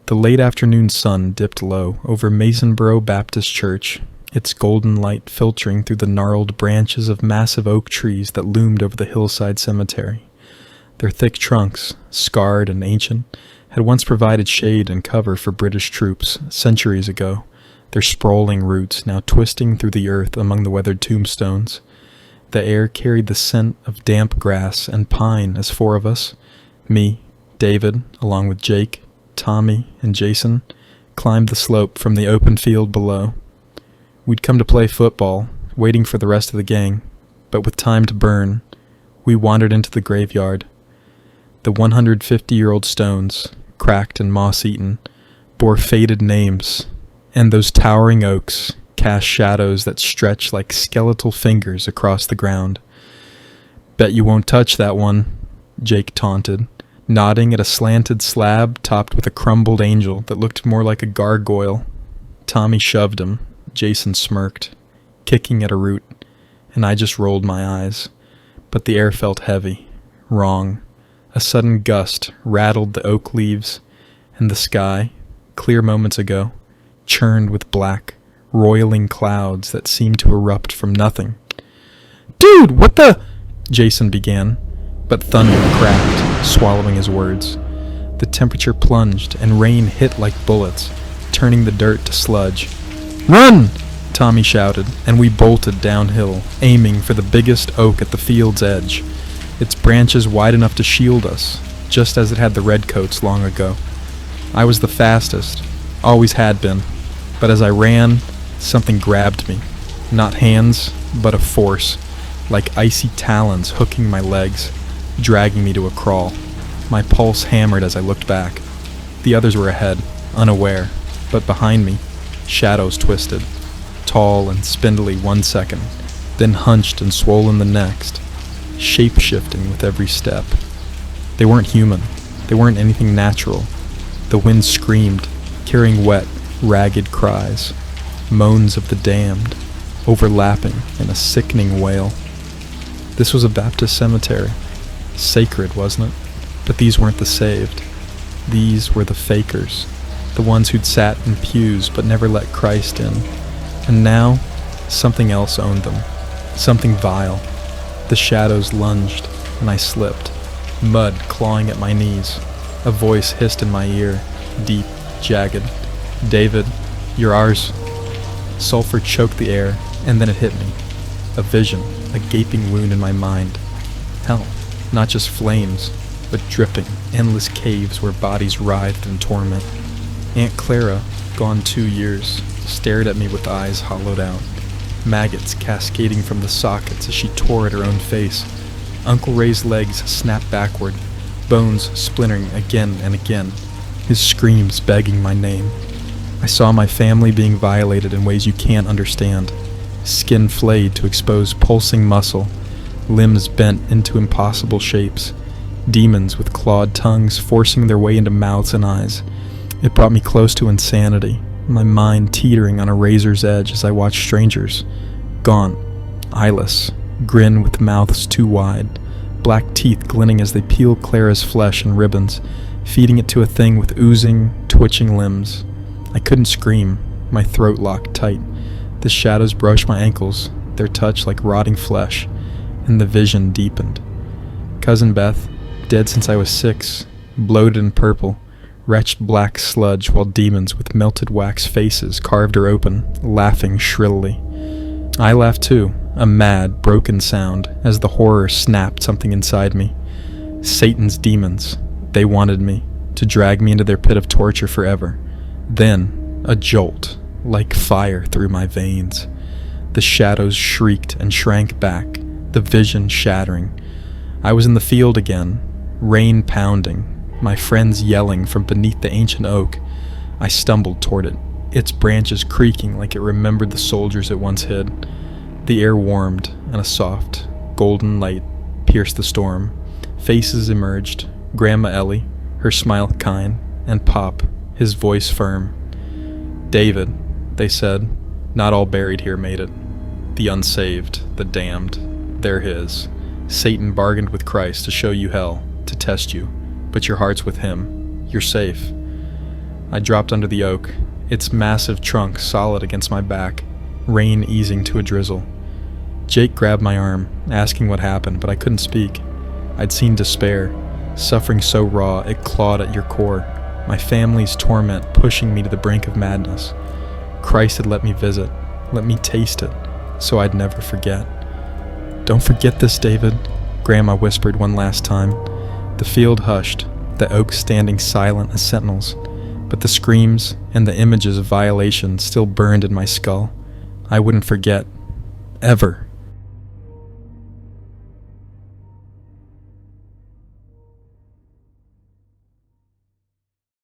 The late afternoon sun dipped low over Masonboro Baptist Church, its golden light filtering through the gnarled branches of massive oak trees that loomed over the hillside cemetery. Their thick trunks, scarred and ancient, had once provided shade and cover for British troops centuries ago, their sprawling roots now twisting through the earth among the weathered tombstones. The air carried the scent of damp grass and pine as four of us, me, David, along with Jake, Tommy, and Jason, climbed the slope from the open field below. We'd come to play football, waiting for the rest of the gang, but with time to burn, we wandered into the graveyard. The 150-year-old stones, cracked and moss-eaten, bore faded names, and those towering oaks cast shadows that stretched like skeletal fingers across the ground. "Bet you won't touch that one," Jake taunted, nodding at a slanted slab topped with a crumbled angel that looked more like a gargoyle. Tommy shoved him. Jason smirked, kicking at a root, and I just rolled my eyes. But the air felt heavy, wrong. A sudden gust rattled the oak leaves, and the sky, clear moments ago, churned with black, roiling clouds that seemed to erupt from nothing. "Dude, what the—" Jason began, but thunder cracked, swallowing his words. The temperature plunged, and rain hit like bullets, turning the dirt to sludge. "Run!" Tommy shouted, and we bolted downhill, aiming for the biggest oak at the field's edge, its branches wide enough to shield us, just as it had the redcoats long ago. I was the fastest, always had been, but as I ran, something grabbed me. Not hands, but a force, like icy talons hooking my legs, dragging me to a crawl. My pulse hammered as I looked back. The others were ahead, unaware, but behind me, shadows twisted, tall and spindly one second, then hunched and swollen the next, shape-shifting with every step. They weren't human. They weren't anything natural. The wind screamed, carrying wet, ragged cries, moans of the damned, overlapping in a sickening wail. This was a Baptist cemetery. Sacred, wasn't it? But these weren't the saved. These were the fakers, the ones who'd sat in pews but never let Christ in. And now, something else owned them, something vile. The shadows lunged, and I slipped, mud clawing at my knees. A voice hissed in my ear, deep, jagged. "David, you're ours." Sulfur choked the air, and then it hit me. A vision, a gaping wound in my mind. Hell, not just flames, but dripping, endless caves where bodies writhed in torment. Aunt Clara, gone 2 years, stared at me with eyes hollowed out, maggots cascading from the sockets as she tore at her own face. Uncle Ray's legs snapped backward, bones splintering again and again, his screams begging my name. I saw my family being violated in ways you can't understand. Skin flayed to expose pulsing muscle, limbs bent into impossible shapes, demons with clawed tongues forcing their way into mouths and eyes. It brought me close to insanity, my mind teetering on a razor's edge as I watched strangers, gaunt, eyeless, grin with mouths too wide, black teeth glinting as they peeled Clara's flesh in ribbons, feeding it to a thing with oozing, twitching limbs. I couldn't scream, my throat locked tight. The shadows brushed my ankles, their touch like rotting flesh, and the vision deepened. Cousin Beth, dead since I was 6, bloated and purple, wretched black sludge while demons with melted wax faces carved her open, laughing shrilly. I laughed too, a mad, broken sound, as the horror snapped something inside me. Satan's demons, they wanted me, to drag me into their pit of torture forever. Then, a jolt, like fire through my veins. The shadows shrieked and shrank back, the vision shattering. I was in the field again, rain pounding, my friends yelling from beneath the ancient oak. I stumbled toward it, its branches creaking like it remembered the soldiers it once hid. The air warmed, and a soft, golden light pierced the storm. Faces emerged, Grandma Ellie, her smile kind, and Pop, his voice firm. "David," they said, "not all buried here made it. The unsaved, the damned, they're his. Satan bargained with Christ to show you hell, to test you, but your heart's with him. You're safe." I dropped under the oak, its massive trunk solid against my back, rain easing to a drizzle. Jake grabbed my arm, asking what happened, but I couldn't speak. I'd seen despair, suffering so raw it clawed at your core, my family's torment pushing me to the brink of madness. Christ had let me visit, let me taste it, so I'd never forget. "Don't forget this, David," Grandma whispered one last time. The field hushed, the oaks standing silent as sentinels, but the screams and the images of violation still burned in my skull. I wouldn't forget. Ever.